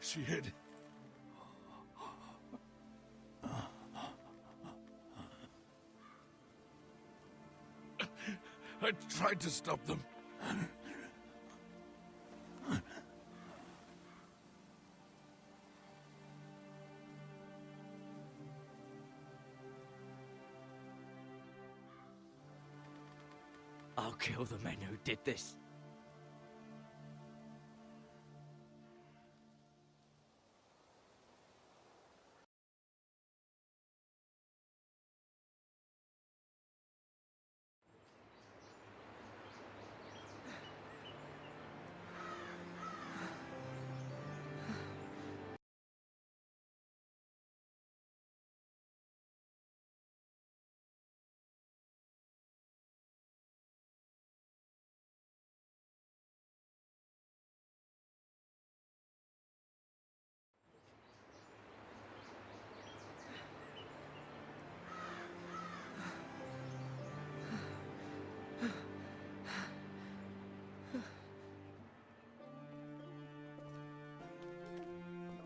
She hid. I tried to stop them. I'll kill the men who did this.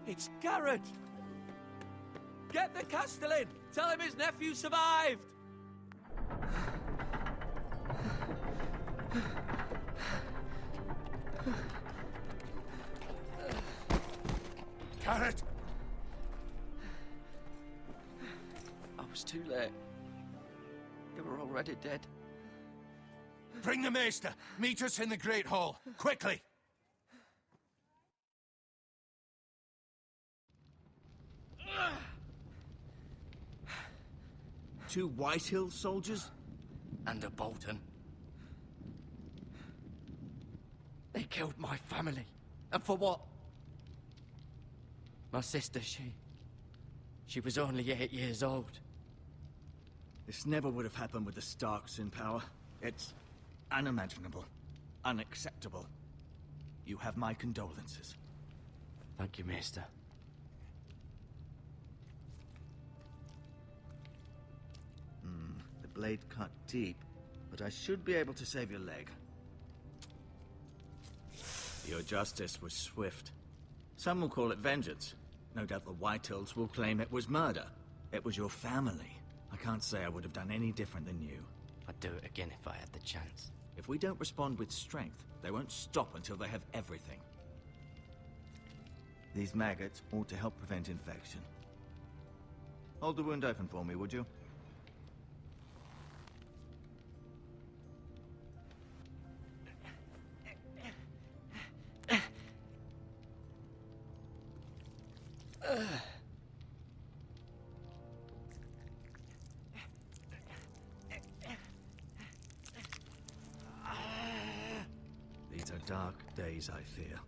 It's Garrett! Get the Castellan! Tell him his nephew survived! Garrett! I was too late. They were already dead. Bring the Maester! Meet us in the Great Hall! Quickly! Two Whitehill soldiers? And a Bolton. They killed my family. And for what? My sister, she was only 8 years old. This never would have happened with the Starks in power. It's unimaginable. Unacceptable. You have my condolences. Thank you, Maester. The blade cut deep, but I should be able to save your leg. Your justice was swift. Some will call it vengeance. No doubt the Whitehills will claim it was murder. It was your family. I can't say I would have done any different than you. I'd do it again if I had the chance. If we don't respond with strength, they won't stop until they have everything. These maggots ought to help prevent infection. Hold the wound open for me, would you? These are dark days, I fear.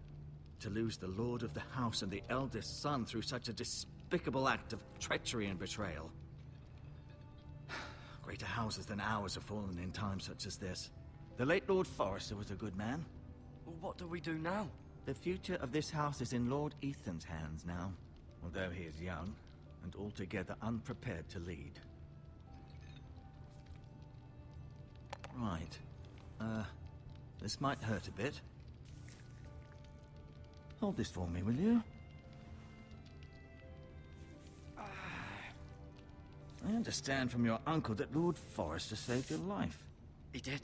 To lose the lord of the house and the eldest son through such a despicable act of treachery and betrayal. Greater houses than ours have fallen in times such as this. The late Lord Forrester was a good man. Well, what do we do now? The future of this house is in Lord Ethan's hands now, although he is young and altogether unprepared to lead. Right. This might hurt a bit. Hold this for me, will you? I understand from your uncle that Lord Forrester saved your life. He did.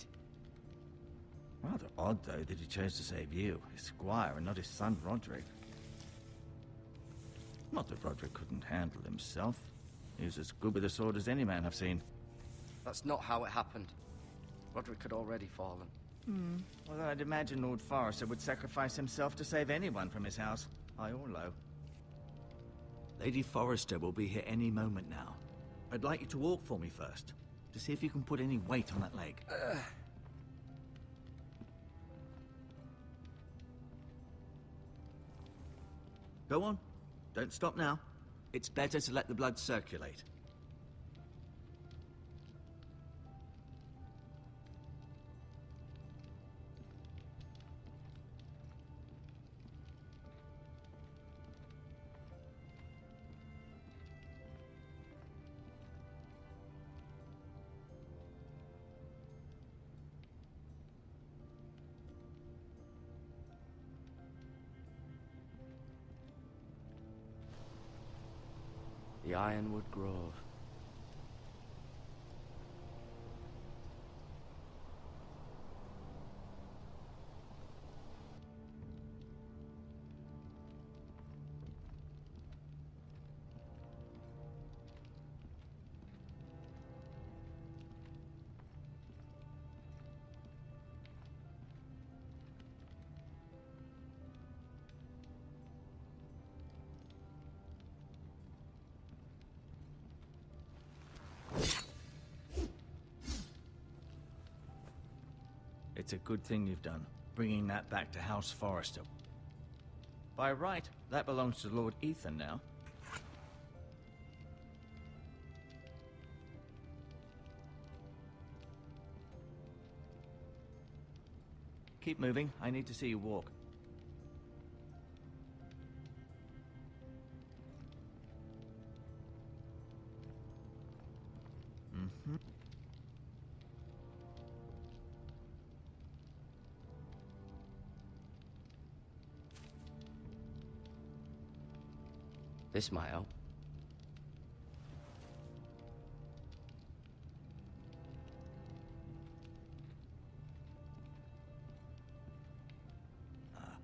Rather odd, though, that he chose to save you, his squire, and not his son, Roderick. Not that Roderick couldn't handle himself. He was as good with a sword as any man I've seen. That's not how it happened. Roderick had already fallen. Well, I'd imagine Lord Forrester would sacrifice himself to save anyone from his house, high or low. Lady Forrester will be here any moment now. I'd like you to walk for me first, to see if you can put any weight on that leg. Go on. Don't stop now. It's better to let the blood circulate. The Ironwood Grove. It's a good thing you've done, bringing that back to House Forrester. By right, that belongs to Lord Ethan now. Keep moving. I need to see you walk. This might help.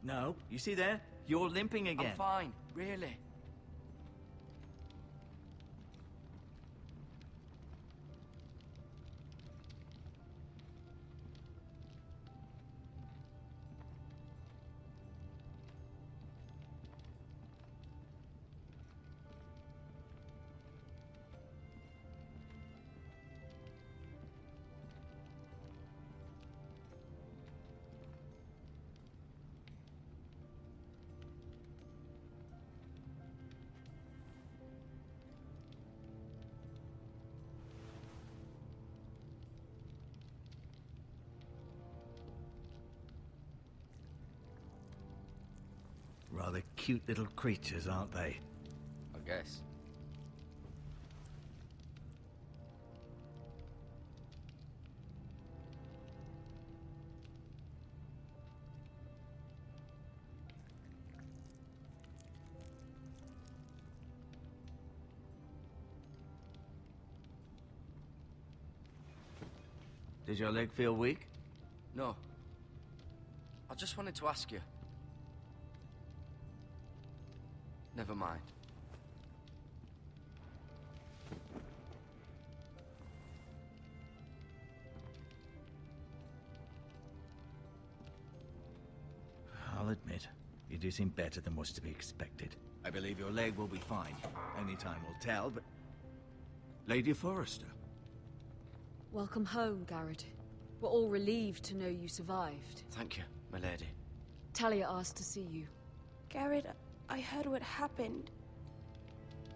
No, you see there? You're limping again. I'm fine, really. Rather cute little creatures, aren't they? I guess. Does your leg feel weak? No. I just wanted to ask you. Never mind. I'll admit, you do seem better than was to be expected. I believe your leg will be fine. Only time will tell, but... Lady Forrester. Welcome home, Garrett. We're all relieved to know you survived. Thank you, my lady. Talia asked to see you. Garrett, I heard what happened.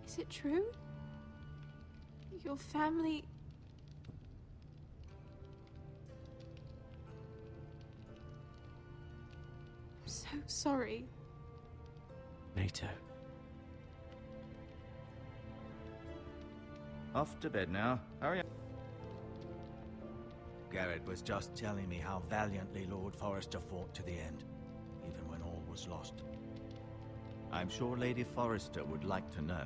Is it true? Your family... I'm so sorry. Me too. Off to bed now. Hurry up. Garrett was just telling me how valiantly Lord Forrester fought to the end, even when all was lost. I'm sure Lady Forrester would like to know.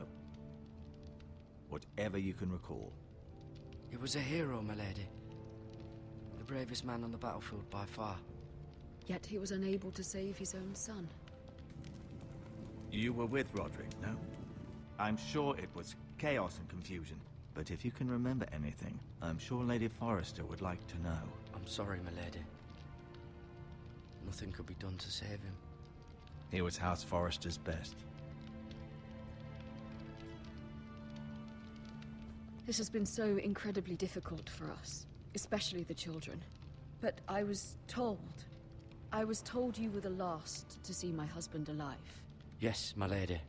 Whatever you can recall. He was a hero, my lady. The bravest man on the battlefield by far. Yet he was unable to save his own son. You were with Roderick, no? I'm sure it was chaos and confusion. But if you can remember anything, I'm sure Lady Forrester would like to know. I'm sorry, my lady. Nothing could be done to save him. He was House Forrester's best. This has been so incredibly difficult for us, especially the children. But I was told you were the last to see my husband alive. Yes, my lady.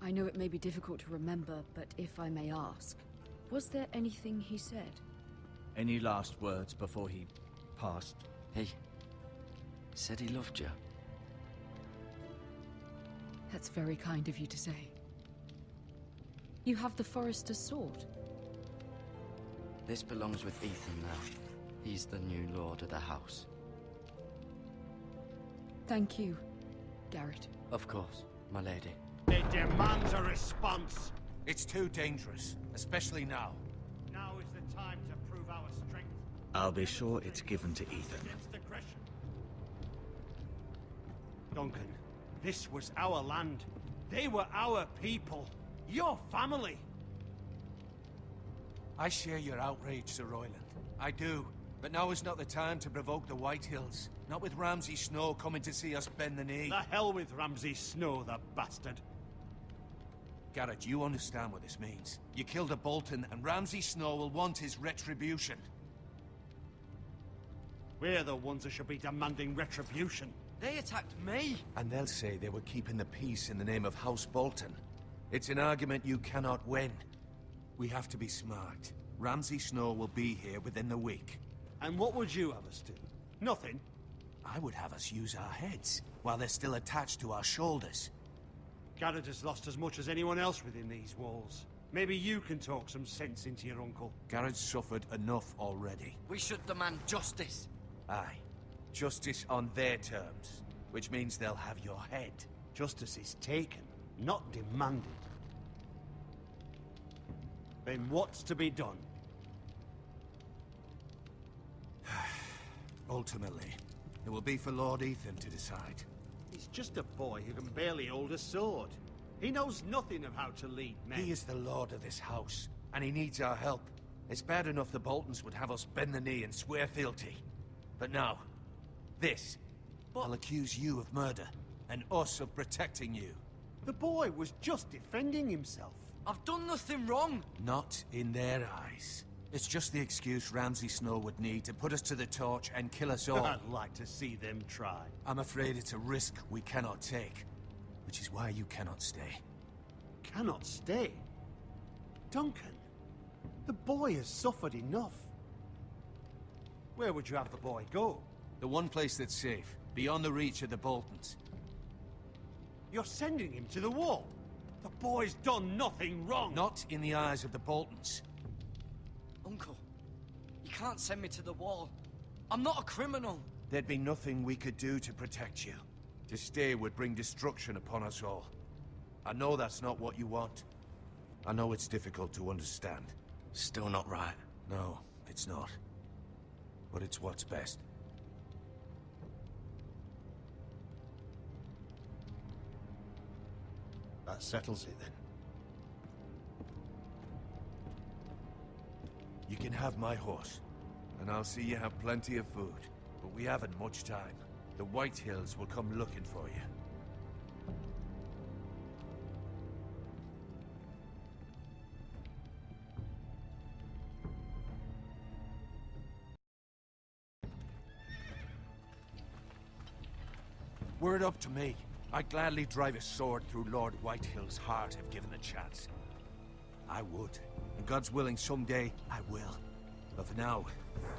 I know it may be difficult to remember, but if I may ask, was there anything he said? Any last words before he passed? He said he loved you. That's very kind of you to say. You have the Forrester's sword. This belongs with Ethan now. He's the new lord of the house. Thank you, Garrett. Of course, my lady. It demands a response. It's too dangerous, especially now. Now is the time to prove our strength. I'll be sure it's given to Ethan. Against aggression. Duncan, this was our land. They were our people. Your family. I share your outrage, Sir Royland. I do. But now is not the time to provoke the Whitehills. Not with Ramsay Snow coming to see us bend the knee. The hell with Ramsay Snow, the bastard. Garrett, you understand what this means. You killed a Bolton, and Ramsay Snow will want his retribution. We're the ones that should be demanding retribution. They attacked me! And they'll say they were keeping the peace in the name of House Bolton. It's an argument you cannot win. We have to be smart. Ramsay Snow will be here within the week. And what would you have us do? Nothing. I would have us use our heads, while they're still attached to our shoulders. Garrett has lost as much as anyone else within these walls. Maybe you can talk some sense into your uncle. Garrett's suffered enough already. We should demand justice. Aye. Justice on their terms, which means they'll have your head. Justice is taken, not demanded. Then what's to be done? Ultimately, it will be for Lord Ethan to decide. He's just a boy who can barely hold a sword. He knows nothing of how to lead men. He is the lord of this house, and he needs our help. It's bad enough the Boltons would have us bend the knee and swear fealty. But now, this. I'll accuse you of murder, and us of protecting you. The boy was just defending himself. I've done nothing wrong. Not in their eyes. It's just the excuse Ramsay Snow would need to put us to the torch and kill us all. I'd like to see them try. I'm afraid it's a risk we cannot take, which is why you cannot stay. Cannot stay? Duncan, the boy has suffered enough. Where would you have the boy go? The one place that's safe, beyond the reach of the Boltons. You're sending him to the wall. The boy's done nothing wrong. Not in the eyes of the Boltons. Uncle, you can't send me to the wall. I'm not a criminal. There'd be nothing we could do to protect you. To stay would bring destruction upon us all. I know that's not what you want. I know it's difficult to understand. Still not right. No, it's not. But it's what's best. That settles it then. You can have my horse, and I'll see you have plenty of food. But we haven't much time. The Whitehills will come looking for you. Were it up to me, I'd gladly drive a sword through Lord Whitehill's heart if given the chance. I would. And God's willing, someday I will. But for now,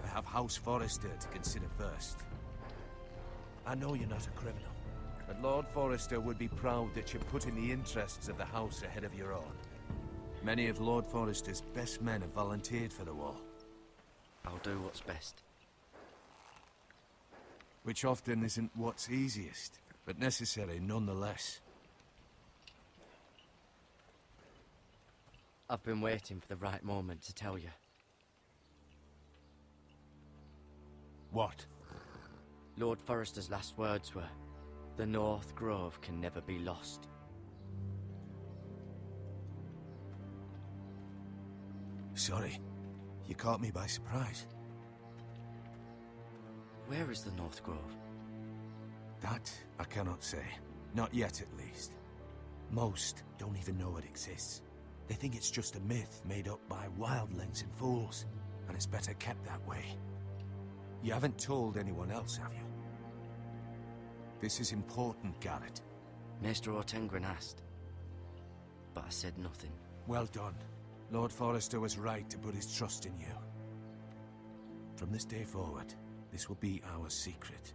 I have House Forrester to consider first. I know you're not a criminal, but Lord Forrester would be proud that you're putting the interests of the house ahead of your own. Many of Lord Forrester's best men have volunteered for the war. I'll do what's best. Which often isn't what's easiest, but necessary nonetheless. I've been waiting for the right moment to tell you. What? Lord Forrester's last words were, "The North Grove can never be lost." Sorry, you caught me by surprise. Where is the North Grove? That I cannot say. Not yet, at least. Most don't even know it exists. They think it's just a myth made up by wildlings and fools, and it's better kept that way. You haven't told anyone else, have you? This is important, Garrett. Maester Ortengren asked, but I said nothing. Well done. Lord Forrester was right to put his trust in you. From this day forward, this will be our secret.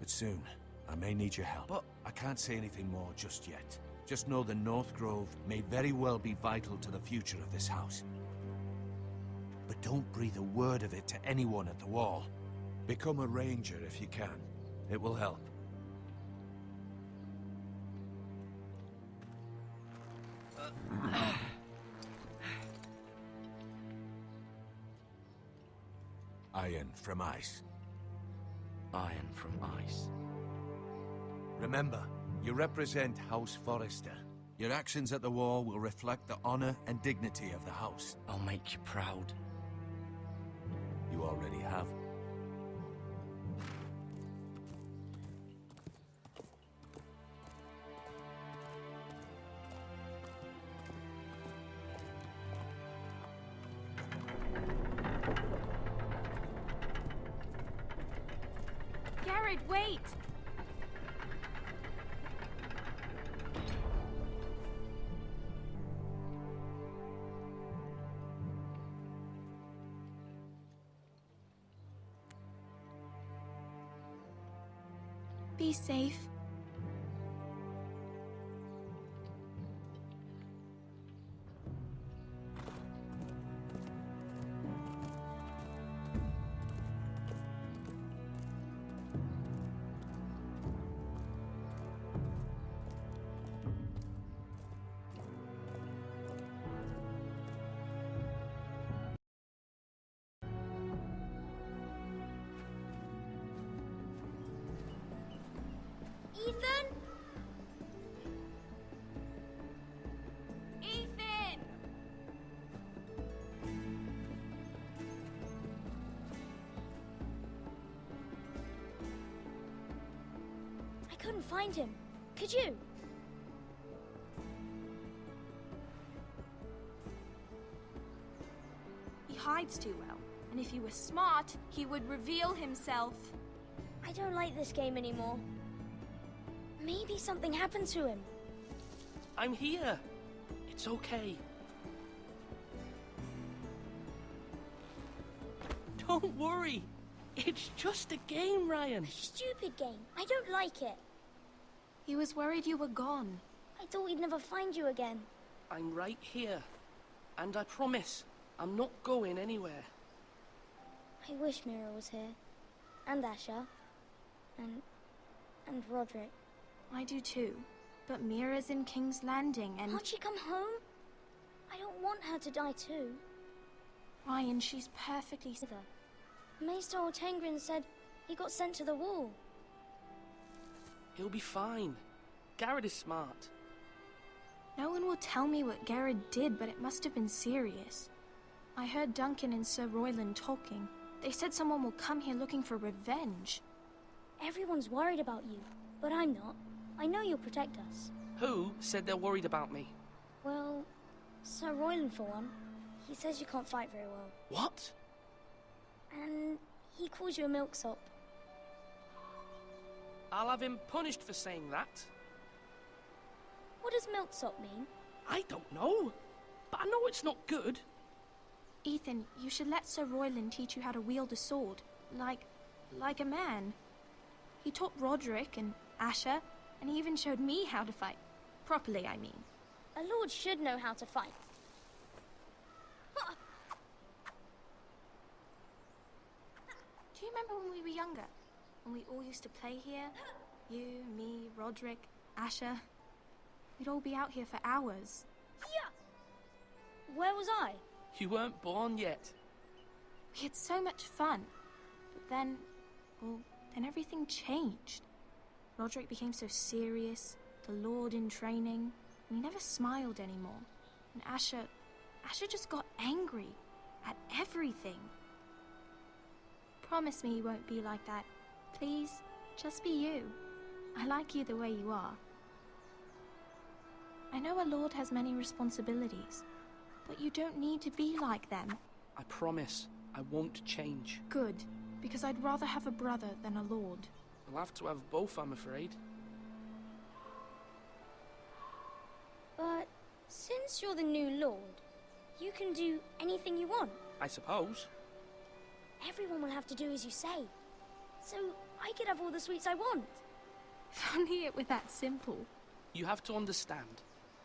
But soon, I may need your help. But I can't say anything more just yet. Just know the North Grove may very well be vital to the future of this house. But don't breathe a word of it to anyone at the wall. Become a ranger if you can. It will help. Iron from ice. Iron from ice. Remember, you represent House Forrester. Your actions at the war will reflect the honor and dignity of the house. I'll make you proud. You already have. Garrett, wait! Be safe. Ethan? Ethan! I couldn't find him. Could you? He hides too well, and if he were smart, he would reveal himself. I don't like this game anymore. Maybe something happened to him. I'm here. It's okay. Don't worry. It's just a game, Ryan. Stupid game. I don't like it. He was worried you were gone. I thought we'd never find you again. I'm right here. And I promise, I'm not going anywhere. I wish Mira was here. And Asher. And Roderick. I do too. But Mira's in King's Landing and... Can't she come home? I don't want her to die too. Ryan, she's perfectly... Maester Ortengrin said he got sent to the wall. He'll be fine. Garrett is smart. No one will tell me what Garrett did, but it must have been serious. I heard Duncan and Sir Royland talking. They said someone will come here looking for revenge. Everyone's worried about you, but I'm not. I know you'll protect us. Who said they're worried about me? Well, Sir Royland for one. He says you can't fight very well. What? And he calls you a milksop. I'll have him punished for saying that. What does milksop mean? I don't know, but I know it's not good. Ethan, you should let Sir Royland teach you how to wield a sword. Like a man. He taught Roderick and Asher, and he even showed me how to fight. Properly, I mean. A lord should know how to fight. Do you remember when we were younger? When we all used to play here? You, me, Roderick, Asher. We'd all be out here for hours. Yeah. Where was I? You weren't born yet. We had so much fun. But then, well, then everything changed. Roderick became so serious, the Lord in training, and he never smiled anymore. And Asher just got angry at everything. Promise me you won't be like that. Please, just be you. I like you the way you are. I know a lord has many responsibilities, but you don't need to be like them. I promise I won't change. Good, because I'd rather have a brother than a lord. I'll have to have both, I'm afraid. But since you're the new lord, you can do anything you want. I suppose. Everyone will have to do as you say. So I could have all the sweets I want. If only it were that simple. You have to understand,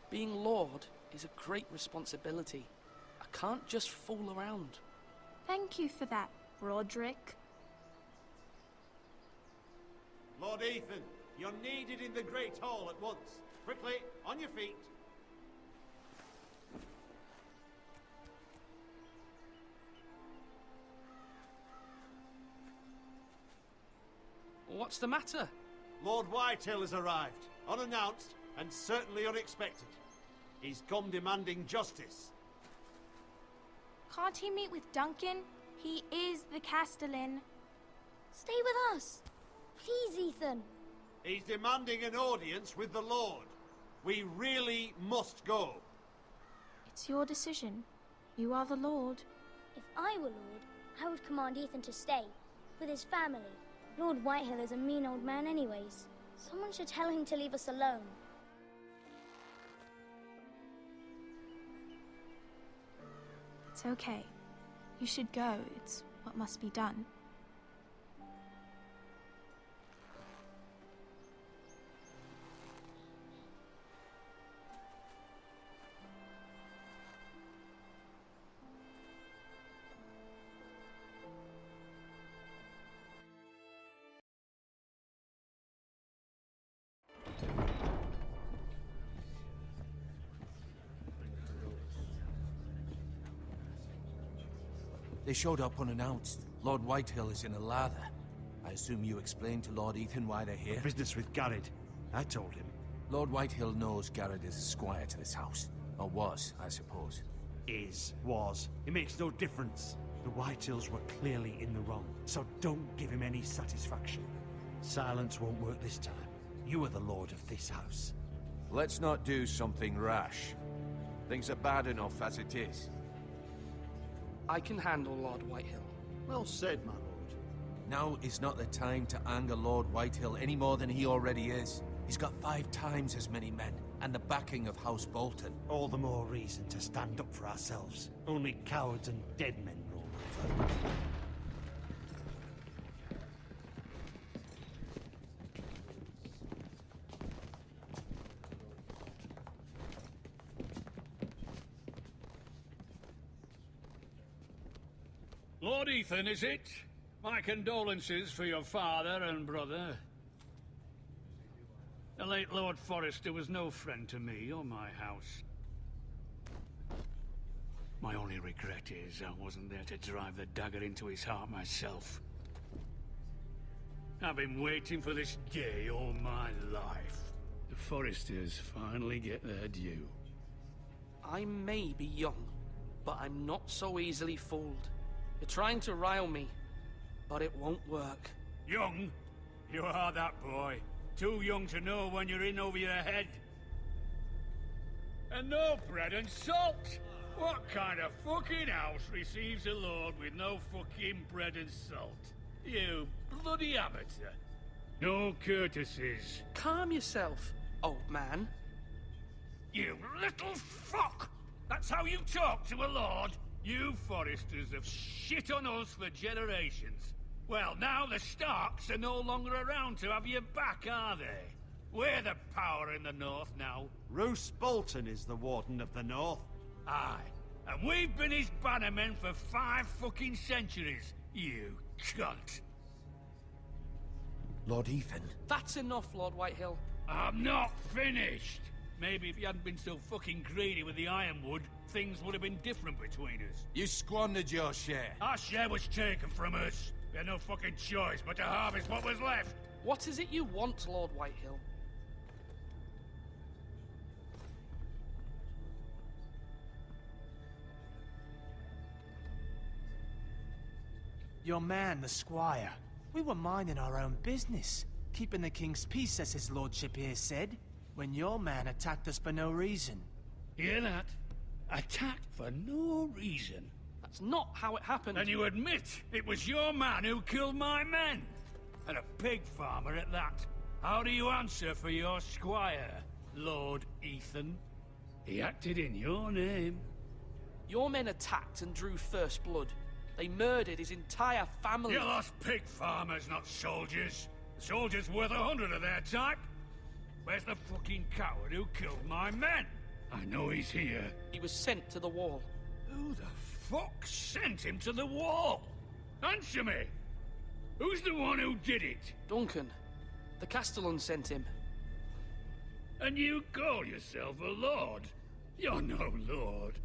being Lord is a great responsibility. I can't just fool around. Thank you for that, Roderick. Lord Ethan, you're needed in the Great Hall at once. Quickly, on your feet. What's the matter? Lord Whitehill has arrived, unannounced and certainly unexpected. He's come demanding justice. Can't he meet with Duncan? He is the Castellan. Stay with us. Please, Ethan. He's demanding an audience with the Lord. We really must go. It's your decision. You are the Lord. If I were Lord, I would command Ethan to stay, with his family. Lord Whitehill is a mean old man anyways. Someone should tell him to leave us alone. It's okay. You should go. It's what must be done. They showed up unannounced. Lord Whitehill is in a lather. I assume you explained to Lord Ethan why they're here? Business with Garrett. I told him. Lord Whitehill knows Garrett is a squire to this house. Or was, I suppose. Was. It makes no difference. The Whitehills were clearly in the wrong, so don't give him any satisfaction. Silence won't work this time. You are the lord of this house. Let's not do something rash. Things are bad enough as it is. I can handle Lord Whitehill. Well said, my lord. Now is not the time to anger Lord Whitehill any more than he already is. He's got 5 times as many men, and the backing of House Bolton. All the more reason to stand up for ourselves. Only cowards and dead men rule over. Lord Ethan, is it? My condolences for your father and brother. The late Lord Forrester was no friend to me or my house. My only regret is I wasn't there to drive the dagger into his heart myself. I've been waiting for this day all my life. The Forresters finally get their due. I may be young, but I'm not so easily fooled. You're trying to rile me, but it won't work. Young? You are that boy. Too young to know when you're in over your head. And no bread and salt! What kind of fucking house receives a lord with no fucking bread and salt? You bloody amateur. No courtesies. Calm yourself, old man. You little fuck! That's how you talk to a lord? You Forresters have shit on us for generations. Well, now the Starks are no longer around to have your back, are they? We're the power in the north now. Roose Bolton is the Warden of the North. Aye. And we've been his bannermen for 5 fucking centuries, you cunt. Lord Ethan. That's enough, Lord Whitehill. I'm not finished! Maybe if you hadn't been so fucking greedy with the ironwood, things would have been different between us. You squandered your share. Our share was taken from us. We had no fucking choice but to harvest what was left. What is it you want, Lord Whitehill? Your man, the squire. We were minding our own business, keeping the king's peace, as his lordship here said, when your man attacked us for no reason. Hear that? Attacked for no reason. That's not how it happened. And you admit it was your man who killed my men? And a pig farmer at that. How do you answer for your squire, Lord Ethan? He acted in your name. Your men attacked and drew first blood. They murdered his entire family. You lost pig farmers, not soldiers. The soldiers worth 100 of their type. Where's the fucking coward who killed my men? I know he's here. He was sent to the wall. Who the fuck sent him to the wall? Answer me! Who's the one who did it? Duncan. The Castellan sent him. And you call yourself a lord? You're no lord.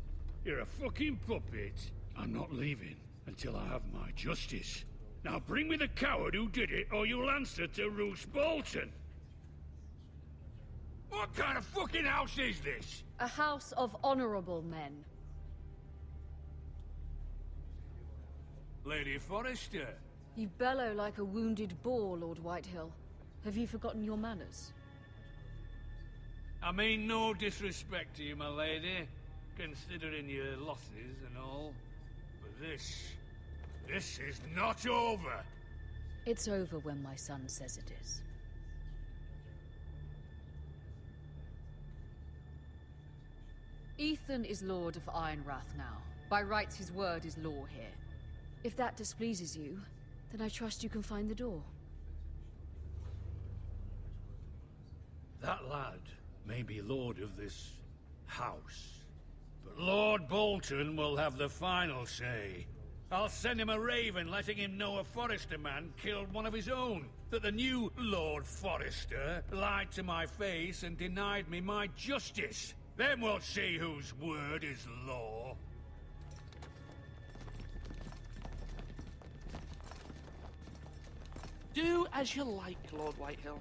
You're a fucking puppet. I'm not leaving until I have my justice. Now bring me the coward who did it, or you'll answer to Roose Bolton. What kind of fucking house is this? A house of honorable men. Lady Forrester. You bellow like a wounded boar, Lord Whitehill. Have you forgotten your manners? I mean no disrespect to you, my lady, considering your losses and all. But this is not over. It's over when my son says it is. Ethan is Lord of Ironrath now. By rights, his word is law here. If that displeases you, then I trust you can find the door. That lad may be lord of this house, but Lord Bolton will have the final say. I'll send him a raven letting him know a Forrester man killed one of his own. That the new Lord Forrester lied to my face and denied me my justice. Then we'll see whose word is law. Do as you like, Lord Whitehill.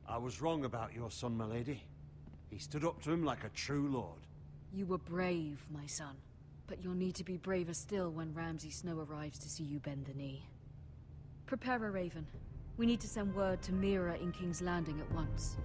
I was wrong about your son, my lady. He stood up to him like a true lord. You were brave, my son. But you'll need to be braver still when Ramsay Snow arrives to see you bend the knee. Prepare a raven. We need to send word to Mira in King's Landing at once.